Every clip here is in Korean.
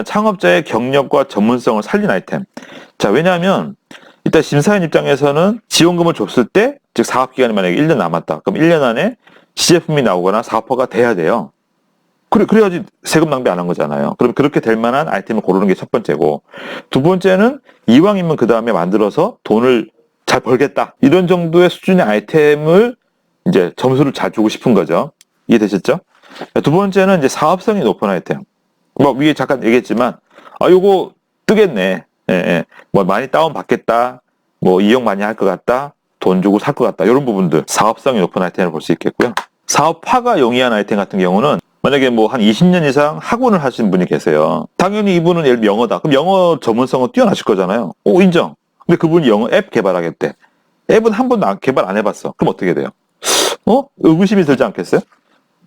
일단 창업자의 경력과 전문성을 살린 아이템. 자, 왜냐하면 일단 심사위원 입장에서는 지원금을 줬을 때, 즉 사업기간이 만약에 1년 남았다. 그럼 1년 안에 시제품이 나오거나 사업화가 돼야 돼요. 그래야지 세금 낭비 안 한 거잖아요. 그럼 그렇게 될 만한 아이템을 고르는 게 첫 번째고, 두 번째는 이왕이면 그 다음에 만들어서 돈을 잘 벌겠다. 이런 정도의 수준의 아이템을 이제 점수를 잘 주고 싶은 거죠. 이해되셨죠? 두 번째는 이제 사업성이 높은 아이템. 뭐 위에 잠깐 얘기했지만, 요거 뜨겠네. 예, 예. 뭐 많이 다운 받겠다. 뭐 이용 많이 할 것 같다. 돈 주고 살 것 같다. 이런 부분들 사업성이 높은 아이템을 볼 수 있겠고요. 사업화가 용이한 아이템 같은 경우는 만약에 뭐 한 20년 이상 학원을 하신 분이 계세요. 당연히 이분은 예를 들면 영어다. 그럼 영어 전문성은 뛰어나실 거잖아요. 인정. 근데 그분이 영어 앱 개발하겠대. 앱은 한 번도 개발 안 해봤어. 그럼 어떻게 돼요? 의구심이 들지 않겠어요?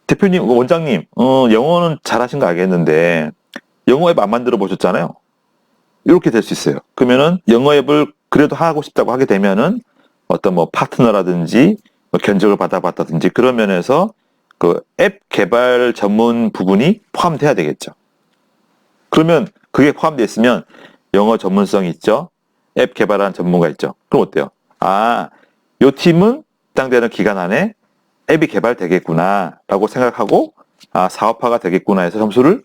대표님, 원장님, 영어는 잘하신 거 알겠는데 영어 앱 안 만들어 보셨잖아요. 이렇게 될 수 있어요. 그러면은 영어 앱을 그래도 하고 싶다고 하게 되면은 어떤 뭐 파트너라든지 뭐 견적을 받아봤다든지 그런 면에서 그 앱 개발 전문 부분이 포함돼야 되겠죠. 그러면 그게 포함되어 있으면 영어 전문성이 있죠. 앱 개발한 전문가 있죠. 그럼 어때요? 요 팀은 해당되는 기간 안에 앱이 개발되겠구나 라고 생각하고 사업화가 되겠구나 해서 점수를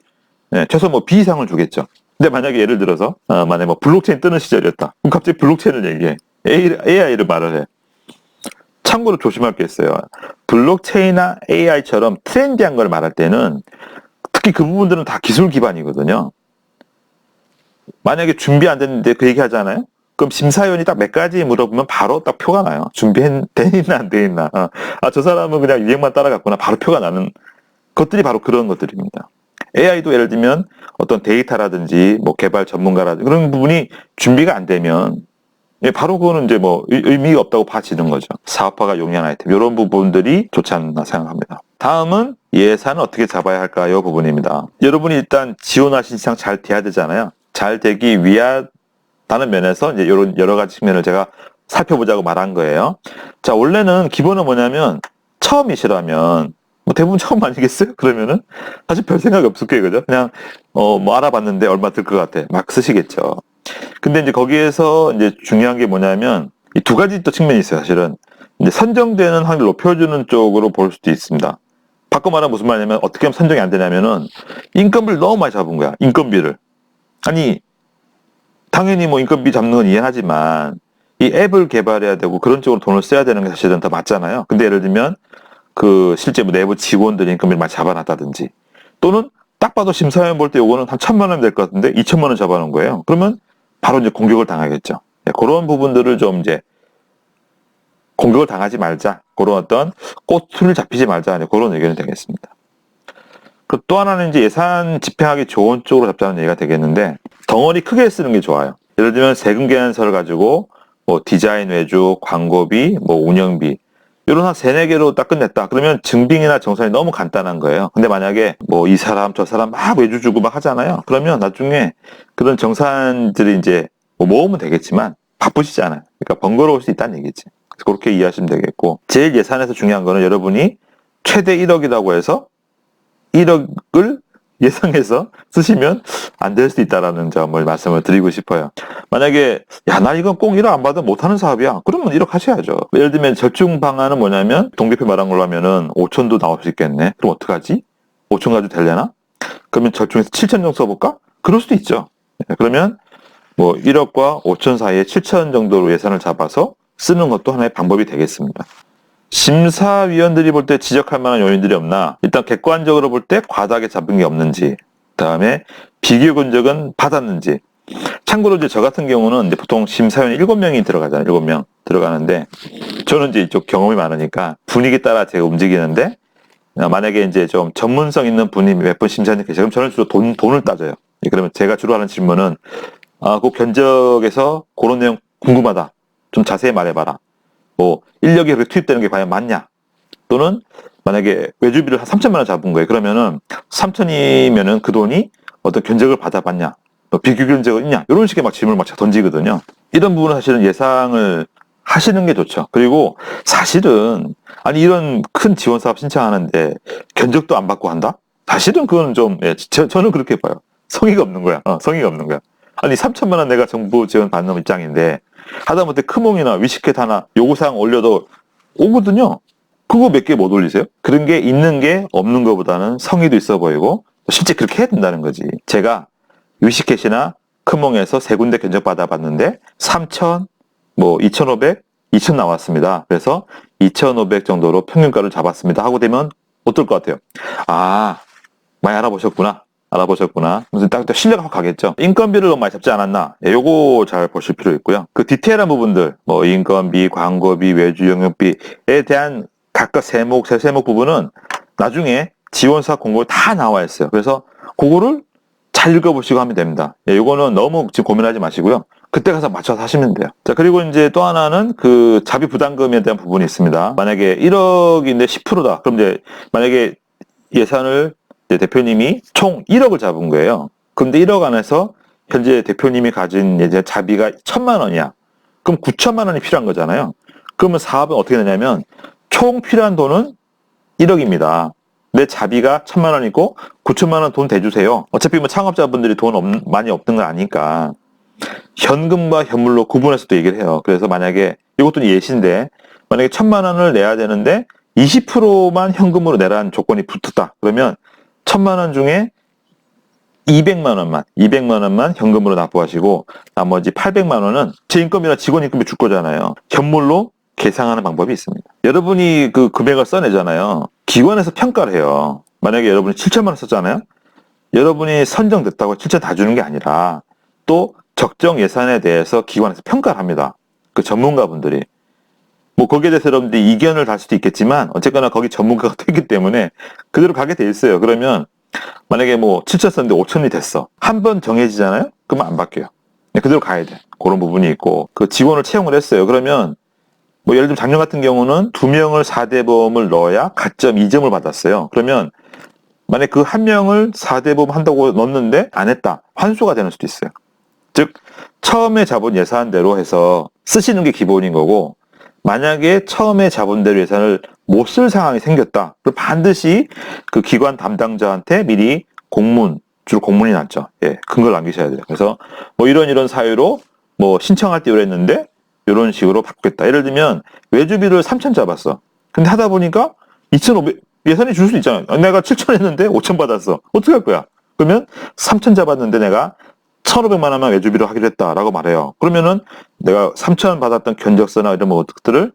최소 뭐 B 이상을 주겠죠. 근데 만약에 예를 들어서 만약에 뭐 블록체인 뜨는 시절이었다. 그럼 갑자기 블록체인을 얘기해. AI를 말을 해. 참고로 조심할 게 있어요. 블록체인이나 AI처럼 트렌디한 걸 말할 때는 특히 그 부분들은 다 기술 기반이거든요. 만약에 준비 안 됐는데 그 얘기 하잖아요. 그럼 심사위원이 딱 몇 가지 물어보면 바로 딱 표가 나요. 준비돼 있나 안 돼 있나. 저 사람은 그냥 유행만 따라갔구나. 바로 표가 나는 것들이 바로 그런 것들입니다. AI도 예를 들면 어떤 데이터라든지 뭐 개발 전문가라든지 그런 부분이 준비가 안 되면 바로 그거는 이제 뭐 의미가 없다고 봐지는 거죠. 사업화가 용이한 아이템 이런 부분들이 좋지 않나 생각합니다. 다음은 예산을 어떻게 잡아야 할까요? 부분입니다. 여러분이 일단 지원하신 시장 잘 돼야 되잖아요. 잘 되기 위하다는 면에서 이제 이런 여러 가지 측면을 제가 살펴보자고 말한 거예요. 자, 원래는 기본은 뭐냐면 처음이시라면 뭐 대부분 처음 아니겠어요? 그러면은 사실 별 생각이 없을 거예요, 그죠? 그냥 뭐 알아봤는데 얼마 들 것 같아 막 쓰시겠죠. 근데 이제 거기에서 이제 중요한 게 뭐냐면 이 두 가지 또 측면이 있어요. 사실은 이제 선정되는 확률을 높여주는 쪽으로 볼 수도 있습니다. 바꿔 말하면 무슨 말이냐면 어떻게 하면 선정이 안 되냐면은 인건비를 너무 많이 잡은 거야. 인건비를. 아니 당연히 뭐 인건비 잡는 건 이해하지만 이 앱을 개발해야 되고 그런 쪽으로 돈을 써야 되는 게 사실은 더 맞잖아요. 근데 예를 들면 그 실제 뭐 내부 직원들이 인건비를 많이 잡아놨다든지 또는 딱 봐도 심사위원 볼 때 요거는 한 1,000만 원 될 것 같은데 2,000만 원 잡아놓은 거예요. 그러면 바로 이제 공격을 당하겠죠. 그런 부분들을 좀 이제 공격을 당하지 말자. 그런 어떤 꼬투리를 잡히지 말자. 그런 의견이 되겠습니다. 또 하나는 이제 예산 집행하기 좋은 쪽으로 잡자는 얘기가 되겠는데 덩어리 크게 쓰는 게 좋아요. 예를 들면 세금 계산서를 가지고 뭐 디자인 외주, 광고비, 뭐 운영비 이런 한 3-4개로 딱 끝냈다. 그러면 증빙이나 정산이 너무 간단한 거예요. 근데 만약에 뭐 이 사람 저 사람 막 외주 주고 막 하잖아요. 그러면 나중에 그런 정산들이 이제 뭐 모으면 되겠지만 바쁘시잖아요. 그러니까 번거로울 수 있다는 얘기지. 그래서 그렇게 이해하시면 되겠고 제일 예산에서 중요한 거는 여러분이 최대 1억이라고 해서 1억을 예상해서 쓰시면 안 될 수 있다라는 점을 말씀을 드리고 싶어요. 만약에 나 이건 꼭 1억 안 받으면 못하는 사업이야. 그러면 1억 하셔야죠. 예를 들면 절충 방안은 뭐냐면 동대표 말한 걸로 하면은 5천도 나올 수 있겠네. 그럼 어떡하지? 5천 가지고 되려나? 그러면 절충해서 7천 정도 써볼까? 그럴 수도 있죠. 그러면 뭐 1억과 5천 사이에 7천 정도로 예산을 잡아서 쓰는 것도 하나의 방법이 되겠습니다. 심사위원들이 볼 때 지적할 만한 요인들이 없나? 일단 객관적으로 볼 때 과다하게 잡은 게 없는지, 그다음에 비교 견적은 받았는지. 참고로 이제 저 같은 경우는 이제 보통 심사위원 7명이 들어가잖아요. 7명 들어가는데 저는 이제 이쪽 경험이 많으니까 분위기 따라 제가 움직이는데 만약에 이제 좀 전문성 있는 분이 몇 분 심사위원이 계시면 저는 주로 돈을 따져요. 그러면 제가 주로 하는 질문은 그 견적에서 그런 내용 궁금하다. 좀 자세히 말해봐라. 뭐 인력이 그렇게 투입되는 게 과연 맞냐? 또는 만약에 외주비를 한 3천만 원 잡은 거예요. 그러면은 3천이면은 그 돈이 어떤 견적을 받아봤냐? 뭐 비교 견적은 있냐? 이런 식의 막 질문을 막 던지거든요. 이런 부분은 사실은 예상을 하시는 게 좋죠. 그리고 사실은 이런 큰 지원 사업 신청하는데 견적도 안 받고 한다? 사실은 그건 좀 저는 그렇게 봐요. 성의가 없는 거야. 성의가 없는 거야. 아니 3천만 원 내가 정부 지원 받는 입장인데 하다못해 크몽이나 위시켓 하나 요구사항 올려도 오거든요. 그거 몇 개 못 올리세요? 그런 게 있는 게 없는 것보다는 성의도 있어 보이고 실제 그렇게 해야 된다는 거지. 제가 위시켓이나 크몽에서 세 군데 견적 받아봤는데 3천, 뭐 2,500, 2천 나왔습니다. 그래서 2,500 정도로 평균가를 잡았습니다. 하고 되면 어떨 것 같아요? 아, 많이 알아보셨구나. 무슨 딱 신뢰가 확 가겠죠. 인건비를 너무 많이 잡지 않았나? 예, 요거 잘 보실 필요 있고요. 그 디테일한 부분들, 뭐 인건비, 광고비, 외주 영역비에 대한 각각 세목 부분은 나중에 지원사 공고 다 나와 있어요. 그래서 그거를 잘 읽어보시고 하면 됩니다. 예, 요거는 너무 지금 고민하지 마시고요. 그때 가서 맞춰서 하시면 돼요. 자, 그리고 이제 또 하나는 그 자비 부담금에 대한 부분이 있습니다. 만약에 1억인데 10%다. 그럼 이제 만약에 예산을 이제 대표님이 총 1억을 잡은 거예요. 근데 1억 안에서 현재 대표님이 가진 이제 자비가 1,000만 원이야. 그럼 9천만 원이 필요한 거잖아요. 그러면 사업은 어떻게 되냐면 총 필요한 돈은 1억입니다. 내 자비가 1,000만 원이고 9천만 원 돈 대주세요. 어차피 뭐 창업자분들이 돈 많이 없는 거 아니까 현금과 현물로 구분해서 또 얘기를 해요. 그래서 만약에 이것도 예시인데 만약에 1,000만 원을 내야 되는데 20%만 현금으로 내라는 조건이 붙었다. 그러면 1,000만 원 중에 200만 원만 현금으로 납부하시고 나머지 800만 원은 제 인건비나 직원 인건비 줄 거잖아요. 현물로 계상하는 방법이 있습니다. 여러분이 그 금액을 써내잖아요. 기관에서 평가를 해요. 만약에 여러분이 7천만 원 썼잖아요. 여러분이 선정됐다고 7천 다 주는 게 아니라 또 적정 예산에 대해서 기관에서 평가를 합니다. 그 전문가분들이. 뭐 거기에 대해서 여러분들이 이견을 달 수도 있겠지만 어쨌거나 거기 전문가가 되기 때문에 그대로 가게 돼 있어요. 그러면 만약에 뭐 7천 썼는데 5천이 됐어. 한 번 정해지잖아요? 그러면 안 바뀌어요. 그대로 가야 돼. 그런 부분이 있고 그 직원을 채용을 했어요. 그러면 뭐 예를 들면 작년 같은 경우는 2명을 4대 보험을 넣어야 가점 2점을 받았어요. 그러면 만약 그 한 명을 4대 보험 한다고 넣었는데 안 했다. 환수가 되는 수도 있어요. 즉 처음에 잡은 예산대로 해서 쓰시는 게 기본인 거고 만약에 처음에 잡은 대로 예산을 못 쓸 상황이 생겼다. 그럼 반드시 그 기관 담당자한테 미리 주로 공문이 났죠. 예, 근거를 남기셔야 돼요. 그래서 뭐 이런 사유로 뭐 신청할 때 이랬는데 이런 식으로 바뀌었다. 예를 들면 외주비를 3천 잡았어. 근데 하다 보니까 2,500 예산이 줄 수 있잖아요. 내가 7천 했는데 5천 받았어. 어떻게 할 거야? 그러면 3천 잡았는데 내가 1,500만 원만 외주비로 하기로 했다라고 말해요. 그러면은 내가 3천 받았던 견적서나 이런 것들을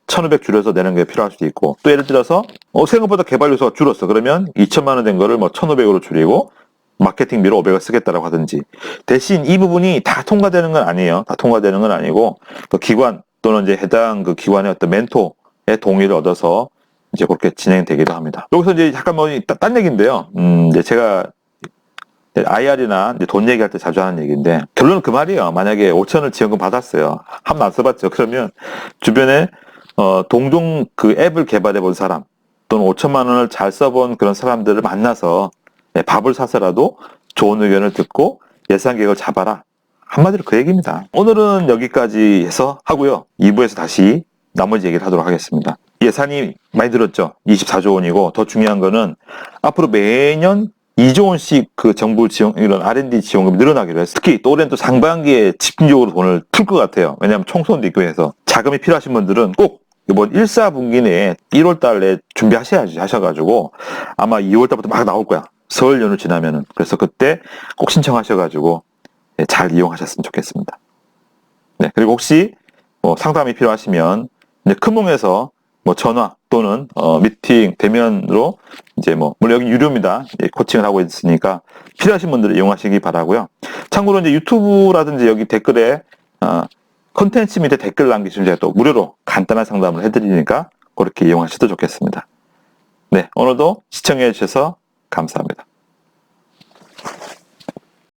1,500 줄여서 내는 게 필요할 수도 있고 또 예를 들어서 생각보다 개발 요소가 줄었어. 그러면 2천만 원 된 거를 뭐 1,500으로 줄이고 마케팅비로 500을 쓰겠다라고 하든지 대신 이 부분이 다 통과되는 건 아니에요. 다 통과되는 건 아니고 그 기관 또는 이제 해당 그 기관의 어떤 멘토의 동의를 얻어서 이제 그렇게 진행되기도 합니다. 여기서 이제 잠깐 뭐 딴 얘기인데요. 이제 제가 IR이나 돈 얘기할 때 자주 하는 얘기인데 결론은 그 말이에요. 만약에 5천을 지원금 받았어요. 한 번 안 써봤죠. 그러면 주변에 동종 그 앱을 개발해 본 사람 또는 5천만 원을 잘 써본 그런 사람들을 만나서 밥을 사서라도 좋은 의견을 듣고 예산 계획을 잡아라. 한마디로 그 얘기입니다. 오늘은 여기까지 해서 하고요. 2부에서 다시 나머지 얘기를 하도록 하겠습니다. 예산이 많이 들었죠. 24조 원이고 더 중요한 거는 앞으로 매년 2조 원씩 그 정부 지원, 이런 R&D 지원금이 늘어나기로 했어요. 특히 또 올해는 또 상반기에 집중적으로 돈을 풀 것 같아요. 왜냐하면 총선도 있고 해서. 자금이 필요하신 분들은 꼭 이번 1사분기 내에 1월 달에 준비하셔야지 하셔가지고 아마 2월 달부터 막 나올 거야. 설 연휴 지나면은. 그래서 그때 꼭 신청하셔가지고 잘 이용하셨으면 좋겠습니다. 네. 그리고 혹시 뭐 상담이 필요하시면 이제 크몽에서 뭐 전화 또는 미팅 대면으로 이제 뭐 물론 여기 유료입니다. 코칭을 하고 있으니까 필요하신 분들은 이용하시기 바라고요. 참고로 이제 유튜브라든지 여기 댓글에 콘텐츠 밑에 댓글 남기시면 제가 또 무료로 간단한 상담을 해드리니까 그렇게 이용하셔도 좋겠습니다. 네, 오늘도 시청해 주셔서 감사합니다.